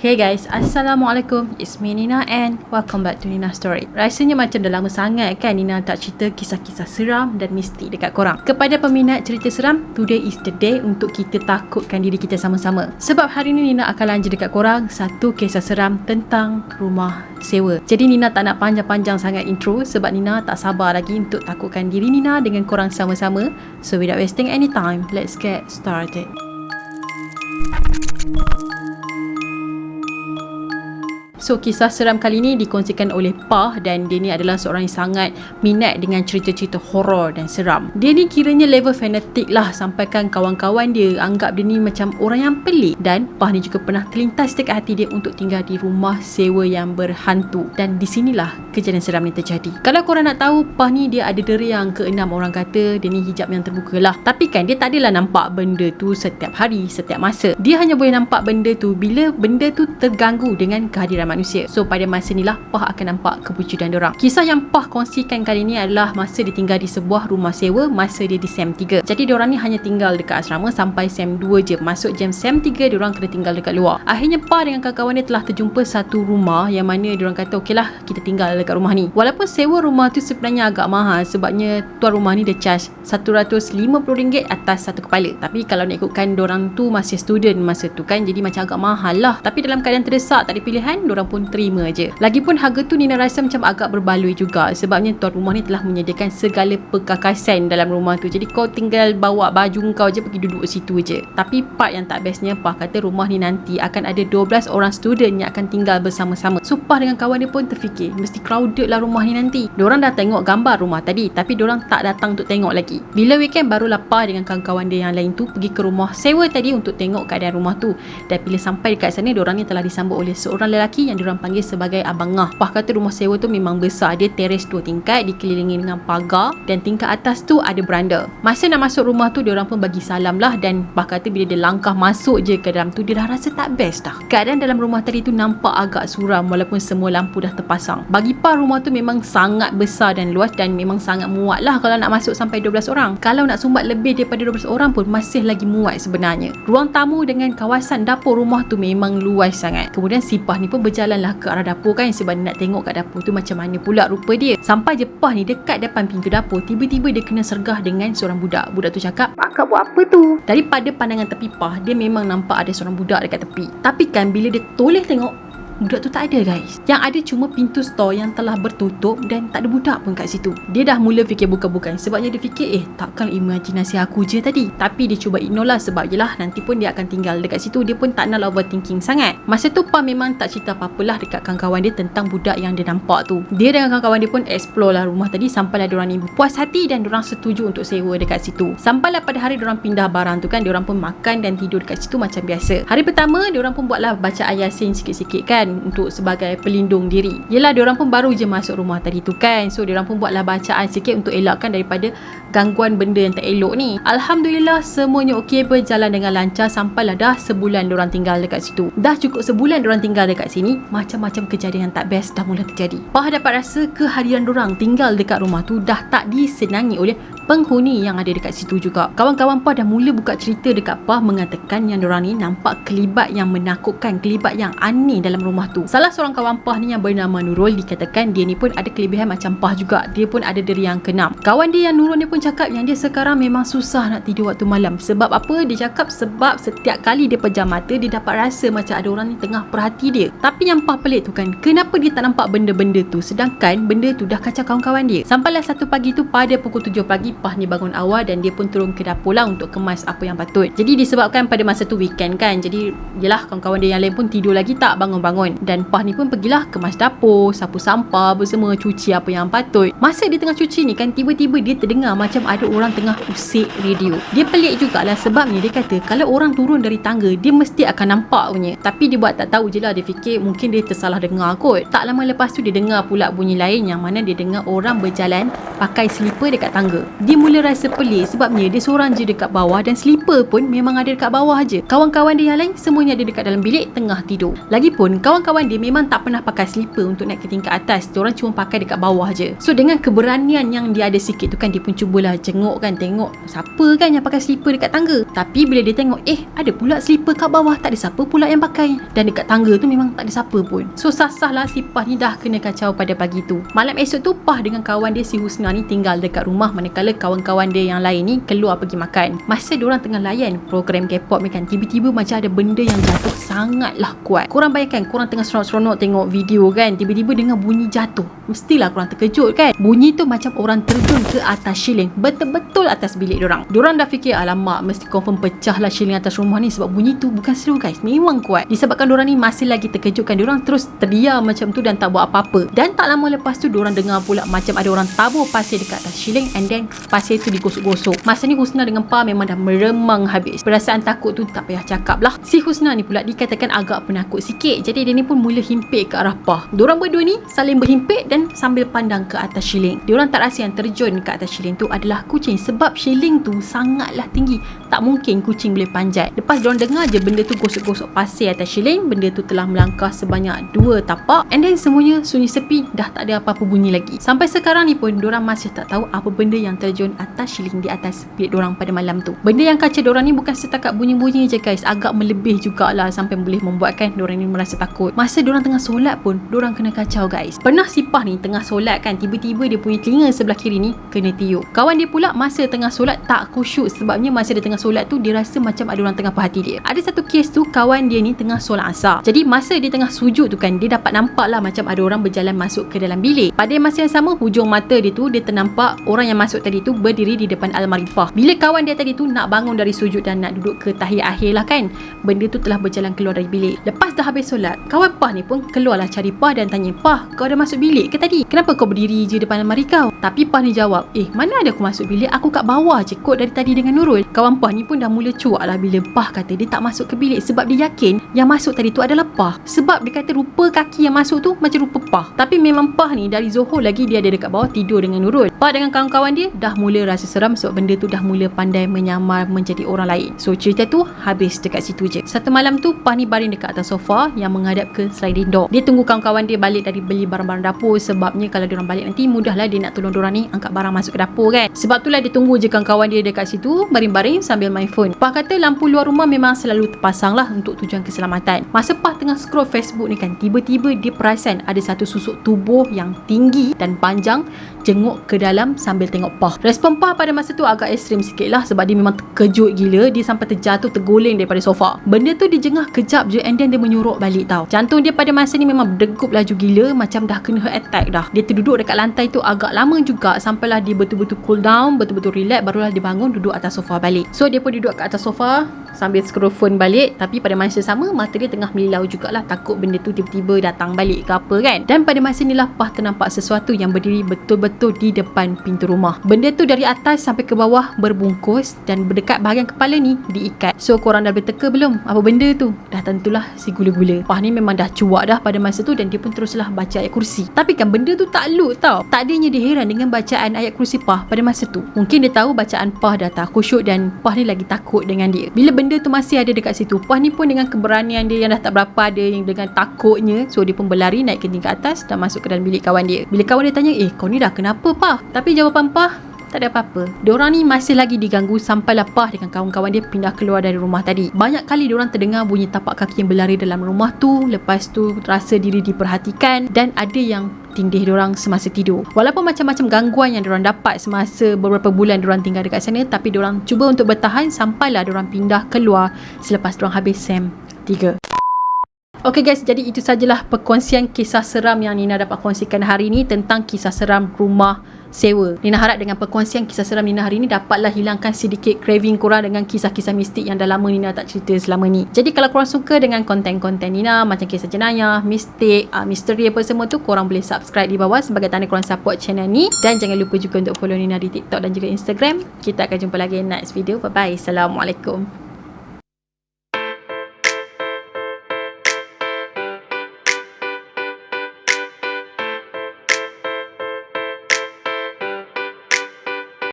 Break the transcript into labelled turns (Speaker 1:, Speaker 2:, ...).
Speaker 1: Hey guys, Assalamualaikum. It's me Nina and welcome back to Nina Story. Rasanya macam dah lama sangat kan Nina tak cerita kisah-kisah seram dan mistik dekat korang. Kepada peminat cerita seram, today is the day untuk kita takutkan diri kita sama-sama. Sebab hari ni Nina akan lanjut dekat korang satu kisah seram tentang rumah sewa. Jadi Nina tak nak panjang-panjang sangat intro sebab Nina tak sabar lagi untuk takutkan diri Nina dengan korang sama-sama. So without wasting any time, let's get started. So, kisah seram kali ni dikongsikan oleh Pah dan dia ni adalah seorang yang sangat minat dengan cerita-cerita horror dan seram. Dia ni kiranya level fanatik lah sampaikan kawan-kawan dia anggap dia ni macam orang yang pelik. Dan Pah ni juga pernah terlintas dekat hati dia untuk tinggal di rumah sewa yang berhantu. Dan di sinilah kejadian seram ni terjadi. Kalau korang nak tahu, Pah ni dia ada dera yang ke-6, orang kata dia ni hijab yang terbuka lah. Tapi kan dia tak adalah nampak benda tu setiap hari, setiap masa. Dia hanya boleh nampak benda tu bila benda tu terganggu dengan kehadiran manusia. So pada masa ni lah Pah akan nampak kewujudan diorang. Kisah yang Pah kongsikan kali ni adalah masa dia tinggal di sebuah rumah sewa masa dia di SEM 3. Jadi diorang ni hanya tinggal dekat asrama sampai SEM 2 je. Masuk jam SEM 3 diorang kena tinggal dekat luar. Akhirnya Pah dengan kawan-kawan dia telah terjumpa satu rumah yang mana diorang kata okey lah kita tinggal dekat rumah ni. Walaupun sewa rumah tu sebenarnya agak mahal sebabnya tuan rumah ni dia charge RM150 atas satu kepala. Tapi kalau nak ikutkan diorang tu masih student masa tu kan, jadi macam agak mahal lah. Tapi dalam keadaan terdesak tak ada pilihan, diorang pun terima je. Lagipun harga tu Nina rasa macam agak berbaloi juga sebabnya tuan rumah ni telah menyediakan segala perkakasan dalam rumah tu. Jadi kau tinggal bawa baju kau je pergi duduk situ je. Tapi part yang tak bestnya, Pah kata rumah ni nanti akan ada 12 orang student yang akan tinggal bersama-sama. So Pah dengan kawan dia pun terfikir mesti crowded lah rumah ni nanti. Diorang dah tengok gambar rumah tadi tapi diorang tak datang untuk tengok lagi. Bila weekend barulah Pah dengan kawan-kawan dia yang lain tu pergi ke rumah sewa tadi untuk tengok keadaan rumah tu. Dan bila sampai dekat sana, diorang ni telah disambut oleh seorang lelaki yang diorang panggil sebagai Abang Ngah. Pah kata rumah sewa tu memang besar. Dia teres 2 tingkat dikelilingi dengan pagar dan tingkat atas tu ada beranda. Masa nak masuk rumah tu diorang pun bagi salam lah dan Pah kata bila dia langkah masuk je ke dalam tu dia dah rasa tak best dah. Keadaan dalam rumah tadi tu nampak agak suram walaupun semua lampu dah terpasang. Bagi Pah rumah tu memang sangat besar dan luas dan memang sangat muat lah kalau nak masuk sampai 12 orang. Kalau nak sumbat lebih daripada 12 orang pun masih lagi muat sebenarnya. Ruang tamu dengan kawasan dapur rumah tu memang luas sangat. Kemudian si Pah ni pun berjalanlah ke arah dapur kan sebab dia nak tengok kat dapur tu macam mana pula rupa dia. Sampai je Pah ni dekat depan pintu dapur, tiba-tiba dia kena sergah dengan seorang budak. Budak tu cakap, "Akak buat apa tu?" Daripada pandangan tepi Pah, dia memang nampak ada seorang budak dekat tepi. Tapi kan bila dia toleh tengok, budak tu tak ada guys. Yang ada cuma pintu store yang telah bertutup dan tak ada budak pun kat situ. Dia dah mula fikir bukan-bukan sebabnya dia fikir takkan imajinasi aku je tadi. Tapi dia cuba ignore lah sebab yelah nanti pun dia akan tinggal dekat situ. Dia pun tak nak overthinking sangat. Masa tu Pah memang tak cerita apa-apalah dekat kawan-kawan dia tentang budak yang dia nampak tu. Dia dengan kawan-kawan dia pun explore lah rumah tadi sampailah diorang ni puas hati dan diorang setuju untuk sewa dekat situ. Sampailah pada hari diorang pindah barang tu kan, diorang pun makan dan tidur dekat situ macam biasa. Hari pertama diorang pun buatlah bacaan Yasin sikit-sikit kan untuk sebagai pelindung diri. Yelah diorang pun baru je masuk rumah tadi tu kan. So diorang pun buatlah bacaan sikit untuk elakkan daripada gangguan benda yang tak elok ni. Alhamdulillah semuanya okey, berjalan dengan lancar sampailah dah sebulan diorang tinggal dekat situ. Dah cukup sebulan diorang tinggal dekat sini, macam-macam kejadian yang tak best dah mula terjadi. Pah dapat rasa kehadiran diorang tinggal dekat rumah tu dah tak disenangi oleh penghuni yang ada dekat situ juga. Kawan-kawan Pah dah mula buka cerita dekat Pah mengatakan yang diorang ni nampak kelibat yang menakutkan, kelibat yang aneh dalam rumah tu. Salah seorang kawan Pah ni yang bernama Nurul dikatakan dia ni pun ada kelebihan macam Pah juga. Dia pun ada deri yang ke-6. Kawan dia yang Nurul ni pun cakap yang dia sekarang memang susah nak tidur waktu malam. Sebab apa? Dia cakap sebab setiap kali dia pejam mata dia dapat rasa macam ada orang ni tengah perhati dia. Tapi yang Pah pelik tu kan, kenapa dia tak nampak benda-benda tu sedangkan benda tu dah kacau kawan-kawan dia. Sampailah satu pagi tu pada pukul 7 pagi Pah ni bangun awal dan dia pun turun ke dapur lah untuk kemas apa yang patut. Jadi disebabkan pada masa tu weekend kan, jadi yelah kawan-kawan dia yang lain pun tidur lagi tak bangun-bangun. Dan Pah ni pun pergilah kemas dapur, sapu sampah bersama, cuci apa yang patut. Masa dia tengah cuci ni kan, tiba-tiba dia terdengar macam ada orang tengah usik radio. Dia pelik jugalah sebabnya dia kata kalau orang turun dari tangga dia mesti akan nampak punya. Tapi dia buat tak tahu je lah. Dia fikir mungkin dia tersalah dengar kot. Tak lama lepas tu dia dengar pula bunyi lain yang mana dia dengar orang berjalan pakai slipper dekat tangga. Dia mula rasa pelik sebabnya dia seorang je dekat bawah dan slipper pun memang ada dekat bawah je. Kawan-kawan dia yang lain semuanya ada dekat dalam bilik tengah tidur. Lagipun kawan-kawan dia memang tak pernah pakai slipper untuk naik ke tingkat atas. Diorang cuma pakai dekat bawah je. So dengan keberanian yang dia ada sikit tu kan, dia pun cubalah jenguk kan, tengok siapa kan yang pakai slipper dekat tangga. Tapi bila dia tengok, ada pula slipper kat bawah, tak ada siapa pula yang pakai. Dan dekat tangga tu memang tak ada siapa pun. So sah-sahlah si Pah ni dah kena kacau pada pagi tu. Malam esok tu Pah dengan kawan dia si Husna ni tinggal dekat rumah, manakala kawan-kawan dia yang lain ni keluar pergi makan. Masa diorang tengah layan program K-pop ni kan, tiba-tiba macam ada benda yang jatuh sangatlah kuat. Korang bayangkan, korang tengah seronok-seronok tengok video kan, tiba-tiba dengar bunyi jatuh. Mestilah korang terkejut kan. Bunyi tu macam orang terjun ke atas shieling, betul-betul atas bilik diorang. Diorang dah fikir, alamak, mesti confirm pecah lah shieling atas rumah ni, sebab bunyi tu bukan slow guys, memang kuat. Disebabkan diorang ni masih lagi terkejut kan, diorang terus terdiam macam tu dan tak buat apa-apa. Dan tak lama lepas tu diorang dengar pula macam ada orang tabur pasir dekat atas shieling, and then pasir tu digosok-gosok. Masa ni Husna dengan Pa memang dah meremang habis. Perasaan takut tu tak payah cakap lah. Si Husna ni pula dikatakan agak penakut sikit, jadi dia ni pun mula himpit ke arah Pa. Diorang berdua ni saling berhimpit dan sambil pandang ke atas shieling. Diorang tak rasa yang terjun ke atas shieling tu adalah kucing, sebab shieling tu sangatlah tinggi, tak mungkin kucing boleh panjat. Lepas diorang dengar je benda tu gosok-gosok pasir atas shieling, benda tu telah melangkah sebanyak 2 tapak, and then semuanya sunyi sepi, dah tak ada apa-apa bunyi lagi. Sampai sekarang ni pun diorang masih tak tahu apa benda yang terjun atas shieling di atas bilik diorang pada malam tu. Benda yang kacau diorang ni bukan setakat bunyi-bunyi je guys, agak melebih jugalah sampai boleh membuatkan diorang ni merasa takut. Masa diorang tengah solat pun diorang kena kacau guys. Pernah si Pah ni tengah solat kan, tiba-tiba dia punya telinga sebelah kiri ni kena tiup. Kawan dia pula masa tengah solat tak khusyuk, sebabnya masa dia tengah solat tu dia rasa macam ada orang tengah perhati dia. Ada satu kes tu, kawan dia ni tengah solat asar. Jadi masa dia tengah sujud tu kan, dia dapat nampak lah macam ada orang berjalan masuk ke dalam bilik. Pada masa yang sama, hujung mata dia tu dia ternampak orang yang masuk tadi tu berdiri di depan almari Pah. Bila kawan dia tadi tu nak bangun dari sujud dan nak duduk ke tahiyat akhir lah kan, benda tu telah berjalan keluar dari bilik. Lepas dah habis solat, kawan Pah ni pun keluarlah cari Pah dan tanya, Pah, kau dah masuk bilik ke tadi? Kenapa kau berdiri je depan almari kau? Tapi Pah ni jawab, mana ada aku masuk bilik, aku kat bawah je kot dari tadi dengan Nurul. Kawan Pah ni pun dah mula cuak lah bila Pah kata dia tak masuk ke bilik, sebab dia yakin yang masuk tadi tu adalah Pah. Sebab dia kata rupa kaki yang masuk tu macam rupa Pah. Tapi memang Pah ni dari Zohor lagi dia ada dekat bawah tidur dengan Nurul. Pah dengan kawan-kawan dia dah mula rasa seram sebab benda tu dah mula pandai menyamar menjadi orang lain. So cerita tu habis dekat situ je. Satu malam tu Pah ni baring dekat atas sofa yang menghadap ke sliding door. Dia tunggu kawan-kawan dia balik dari beli barang-barang dapur, sebabnya kalau diorang balik nanti mudahlah dia nak tolong diorang ni angkat barang masuk ke dapur kan. Sebab itulah dia tunggu je kawan-kawan dia dekat situ baring-baring sambil main phone. Pah kata lampu luar rumah memang selalu terpasang lah untuk tujuan keselamatan. Masa Pah tengah scroll Facebook ni kan, tiba-tiba dia perasan ada satu susuk tubuh yang tinggi dan panjang jenguk ke dalam sambil tengok Pah. Respon Pah pada masa tu agak ekstrim sikit lah, sebab dia memang terkejut gila. Dia sampai terjatuh tergoleng daripada sofa. Benda tu dijengah kejap je and then dia menyorok balik tau. Jantung dia pada masa ni memang berdegup laju gila, macam dah kena heart attack dah. Dia terduduk dekat lantai tu agak lama juga, sampailah dia betul-betul cool down, betul-betul relax, barulah dia bangun duduk atas sofa balik. So dia pun duduk kat atas sofa sambil scroll phone balik, tapi pada masa sama mata dia tengah melilau jugalah, takut benda tu tiba-tiba datang balik ke apa kan. Dan pada masa inilah Pah ternampak sesuatu yang berdiri betul-betul di depan pintu rumah. Benda tu dari atas sampai ke bawah berbungkus dan berdekat bahagian kepala ni diikat. So korang dah boleh teka belum apa benda tu? Dah tentulah si gula-gula. Pah ni memang dah cuak dah pada masa tu dan dia pun teruslah baca ayat kursi. Tapi kan benda tu tak load tau. Tak adanya dia heran dengan bacaan ayat kursi Pah pada masa tu. Mungkin dia tahu bacaan Pah dah tak khusyuk dan Pah ni lagi takut dengan dia. Bila benda tu masih ada dekat situ, Pah ni pun dengan keberanian dia yang dah tak berapa ada, yang dengan takutnya, so dia pun berlari naik ke tingkat atas dan masuk ke dalam bilik kawan dia. Bila kawan dia tanya, kau ni dah kenapa Pah? Tapi jawapan Pah, tak ada apa-apa. Diorang ni masih lagi diganggu sampailah Pah dengan kawan-kawan dia pindah keluar dari rumah tadi. Banyak kali diorang terdengar bunyi tapak kaki yang berlari dalam rumah tu. Lepas tu rasa diri diperhatikan dan ada yang tindih diorang semasa tidur. Walaupun macam-macam gangguan yang diorang dapat semasa beberapa bulan diorang tinggal dekat sana, tapi diorang cuba untuk bertahan sampailah diorang pindah keluar selepas diorang habis SEM 3. Okay guys, jadi itu sajalah perkongsian kisah seram yang Nina dapat kongsikan hari ni tentang kisah seram rumah sewa. Nina harap dengan perkongsian kisah seram Nina hari ni dapatlah hilangkan sedikit craving korang dengan kisah-kisah mistik yang dah lama Nina tak cerita selama ni. Jadi kalau korang suka dengan konten-konten Nina macam kisah jenayah, mistik, misteri apa semua tu, korang boleh subscribe di bawah sebagai tanda korang support channel ni. Dan jangan lupa juga untuk follow Nina di TikTok dan juga Instagram. Kita akan jumpa lagi next video. Bye bye. Assalamualaikum.